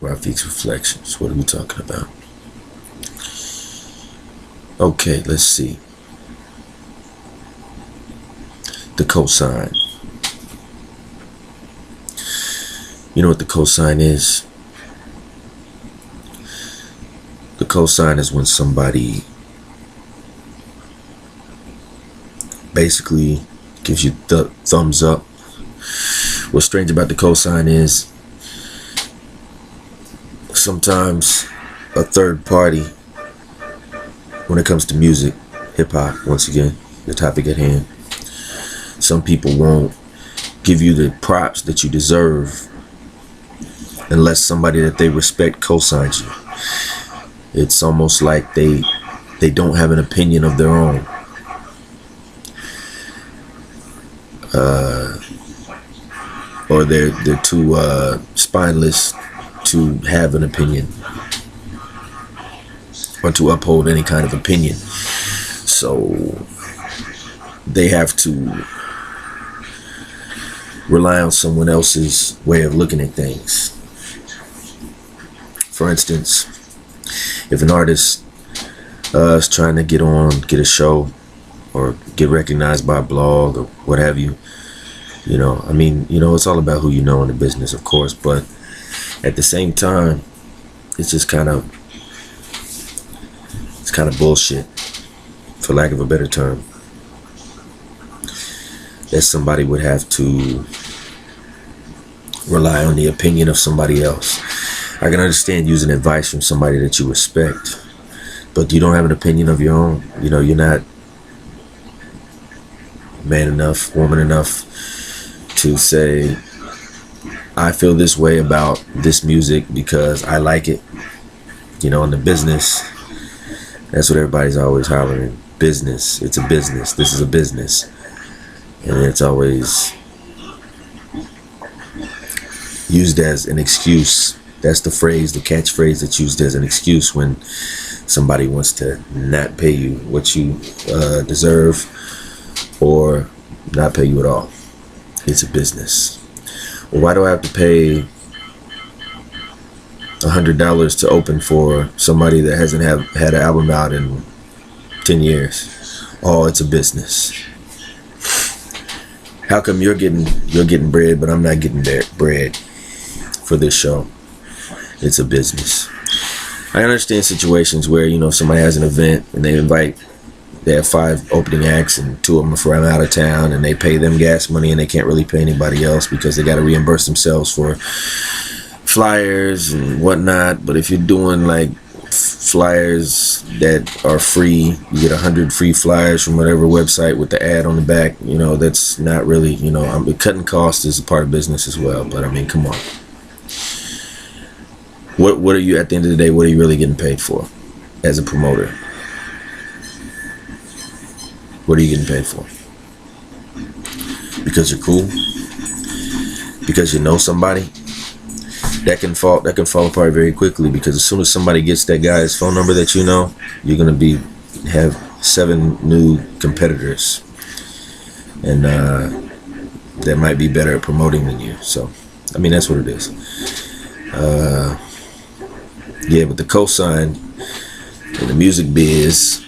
Rafiq's Reflections. What are we talking about? Okay, let's see. The cosign. You know what the cosign is? The cosign is when somebody basically gives you the thumbs up. What's strange about the cosign is sometimes a third party, when it comes to music, hip-hop, once again, the topic at hand, some people won't give you the props that you deserve unless somebody that they respect cosigns you. It's almost like they don't have an opinion of their own. Or they're too spineless to have an opinion or to uphold any kind of opinion. So they have to rely on someone else's way of looking at things. For instance, if an artist is trying to get a show, or get recognized by a blog or what have you, it's all about who you know in the business, of course, but at the same time, it's just kind of bullshit, for lack of a better term, that somebody would have to rely on the opinion of somebody else. I can understand using advice from somebody that you respect, but you don't have an opinion of your own. You're not man enough, woman enough to say, I feel this way about this music because I like it. In the business, that's what everybody's always hollering. Business. It's a business. This is a business. And it's always used as an excuse. That's the phrase, the catchphrase that's used as an excuse when somebody wants to not pay you what you deserve, or not pay you at all. It's a business. Well, why do I have to pay $100 to open for somebody that hasn't had an album out in 10 years? Oh, it's a business. How come you're getting bread, but I'm not getting bread for this show? It's a business. I understand situations where, if somebody has an event and they have 5 opening acts and 2 of them are from out of town, and they pay them gas money and they can't really pay anybody else because they got to reimburse themselves for flyers and whatnot. But if you're doing like flyers that are free, you get 100 free flyers from whatever website with the ad on the back, that's not really, cutting costs is a part of business as well. But I mean, come on. What are you, at the end of the day, what are you really getting paid for as a promoter? What are you getting paid for? Because you're cool? Because you know somebody? That can fall apart very quickly, because as soon as somebody gets that guy's phone number that you know, you're gonna have 7 new competitors, and that might be better at promoting than you. So, I mean, that's what it is. Yeah, but the cosign in the music biz,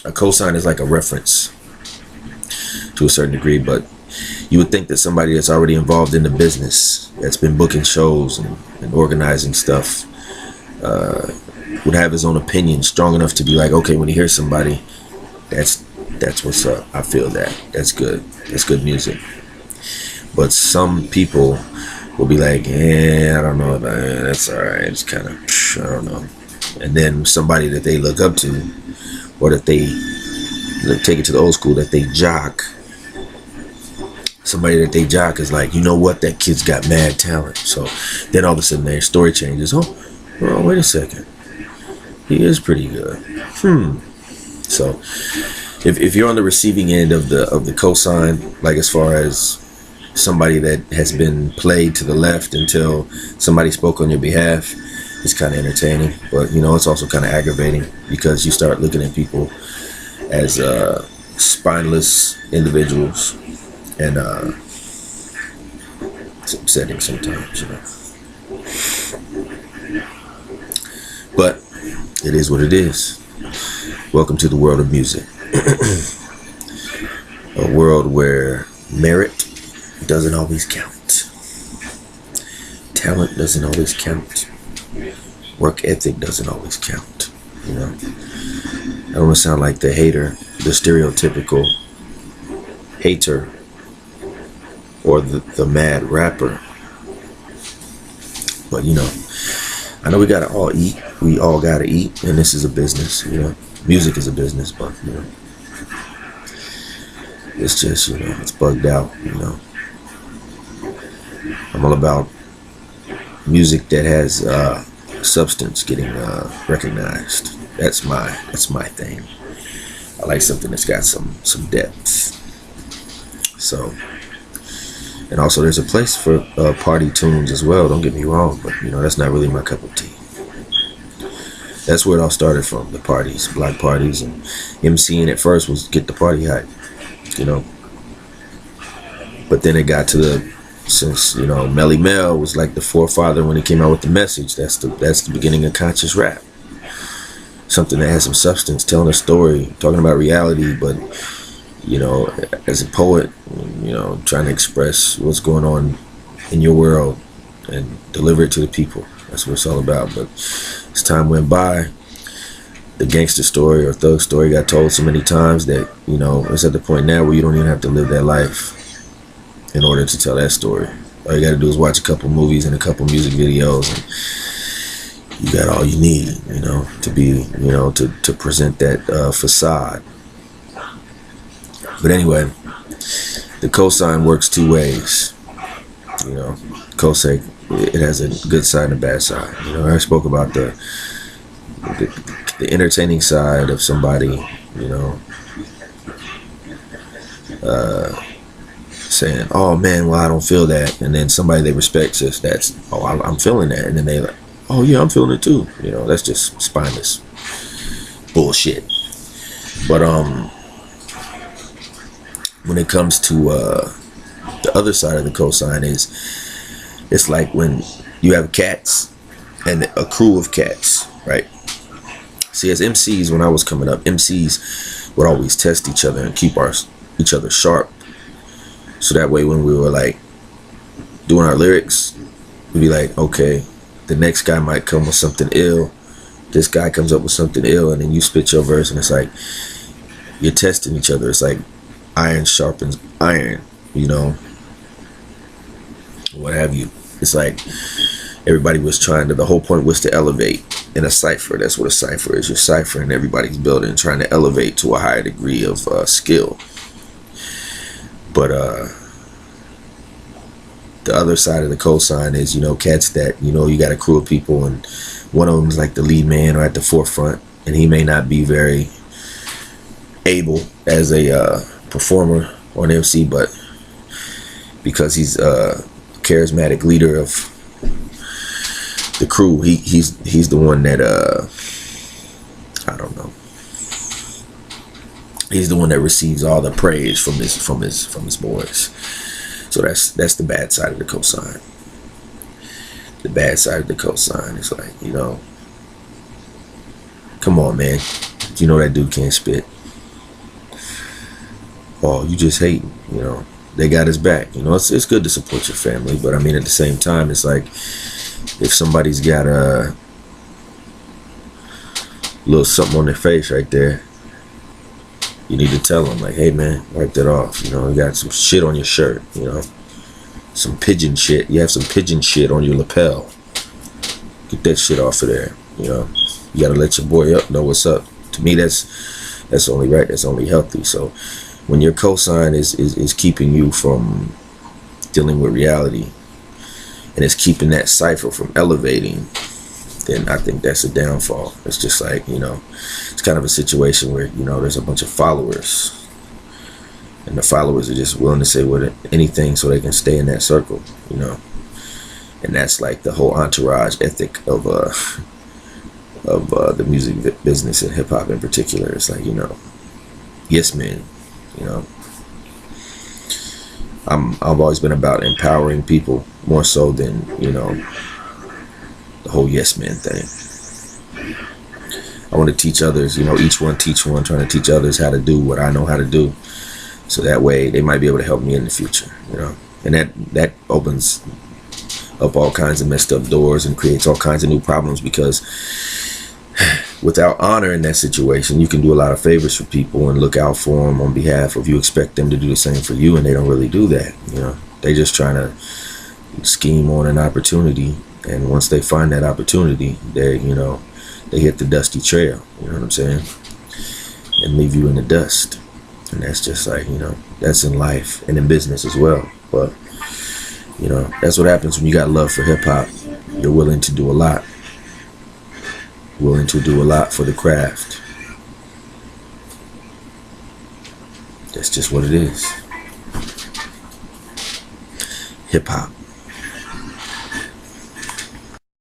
a cosign is like a reference to a certain degree, but you would think that somebody that's already involved in the business, that's been booking shows and organizing stuff, would have his own opinion strong enough to be like, okay, when he hears somebody, that's what's up. I feel that. That's good. That's good music. But some people will be like, I don't know about it. That's all right. It's kind of, I don't know. And then somebody that they look up to, or that they take it to the old school, that they jock. Somebody that they jock is like, you know what, that kid's got mad talent. So then all of a sudden their story changes. Oh, wait a second. He is pretty good. So if you're on the receiving end of the cosign, like as far as somebody that has been played to the left until somebody spoke on your behalf, it's kind of entertaining, but it's also kind of aggravating, because you start looking at people as spineless individuals, and it's upsetting sometimes. But it is what it is. Welcome to the world of music. A world where merit doesn't always count. Talent doesn't always count. Work ethic doesn't always count. You know, I don't want to sound like the hater, the stereotypical hater, or the mad rapper. But you know, I know we gotta all eat. We all gotta eat, and this is a business. You know, music is a business, but you know, it's just, you know, it's bugged out. You know, I'm all about music that has substance getting recognized. That's my thing. I like something that's got some depth. So, and also there's a place for party tunes as well. Don't get me wrong, but you know, that's not really my cup of tea. That's where it all started from, the parties, block parties, and MCing at first was get the party hype, you know. But then it got to since, you know, Melly Mel was like the forefather when he came out with the message. That's the beginning of conscious rap. Something that has some substance, telling a story, talking about reality, but, you know, as a poet, you know, trying to express what's going on in your world and deliver it to the people. That's what it's all about. But as time went by, the gangster story or thug story got told so many times that, you know, it's at the point now where you don't even have to live that life in order to tell that story. All you got to do is watch a couple movies and a couple music videos, and you got all you need, you know, to be, you know, to present that facade. But anyway, the cosign works two ways. You know, cosec, it has a good side and a bad side. You know, I spoke about the entertaining side of somebody, you know, saying, "Oh man, well I don't feel that," and then somebody they respect says, "That's, oh, I'm feeling that," and then they like, "Oh yeah, I'm feeling it too." You know, that's just spineless bullshit. But when it comes to the other side of the cosign is, it's like when you have cats and a crew of cats, right? See, as MCs, when I was coming up, MCs would always test each other and keep each other sharp. So that way when we were like doing our lyrics, we'd be like, okay, the next guy might come with something ill. This guy comes up with something ill, and then you spit your verse, and it's like you're testing each other. It's like iron sharpens iron, you know, what have you. It's like everybody was trying to, the whole point was to elevate in a cipher. That's what a cipher is. You're ciphering everybody's building, trying to elevate to a higher degree of skill. But the other side of the cosign is, you know, cats that, you know, you got a crew of people and one of them's like the lead man or at the forefront, and he may not be very able as a performer or an MC, but because he's a charismatic leader of the crew, he's the one that I don't know. He's the one that receives all the praise from his boys. So that's the bad side of the cosign. The bad side of the cosign is like, you know, come on, man. You know that dude can't spit. Oh, you just hating, you know. They got his back. You know, it's good to support your family, but I mean, at the same time, it's like if somebody's got a little something on their face right there, you need to tell them, like, hey man, wipe that off. You know, you got some shit on your shirt, you know, some pigeon shit. You have some pigeon shit on your lapel. Get that shit off of there. You know, you gotta let your boy up know what's up. To me, that's only right. That's only healthy. So when your cosign is keeping you from dealing with reality, and it's keeping that cipher from elevating, then I think that's a downfall. It's just like, you know, it's kind of a situation where, you know, there's a bunch of followers, and the followers are just willing to say anything so they can stay in that circle, you know. And that's like the whole entourage ethic of the music business and hip hop in particular. It's like, you know, yes man, you know. I've always been about empowering people more so than, you know, the whole yes man thing. I want to teach others, each one teach one, trying to teach others how to do what I know how to do. So that way they might be able to help me in the future, and that opens up all kinds of messed up doors and creates all kinds of new problems, because without honor in that situation, you can do a lot of favors for people and look out for them on behalf of you, expect them to do the same for you, and they don't really do that. They just trying to scheme on an opportunity, and once they find that opportunity, they hit the dusty trail, you know what I'm saying, and leave you in the dust. And that's just like, that's in life and in business as well. But that's what happens when you got love for hip-hop. You're willing to do a lot for the craft. That's just what it is. Hip-hop.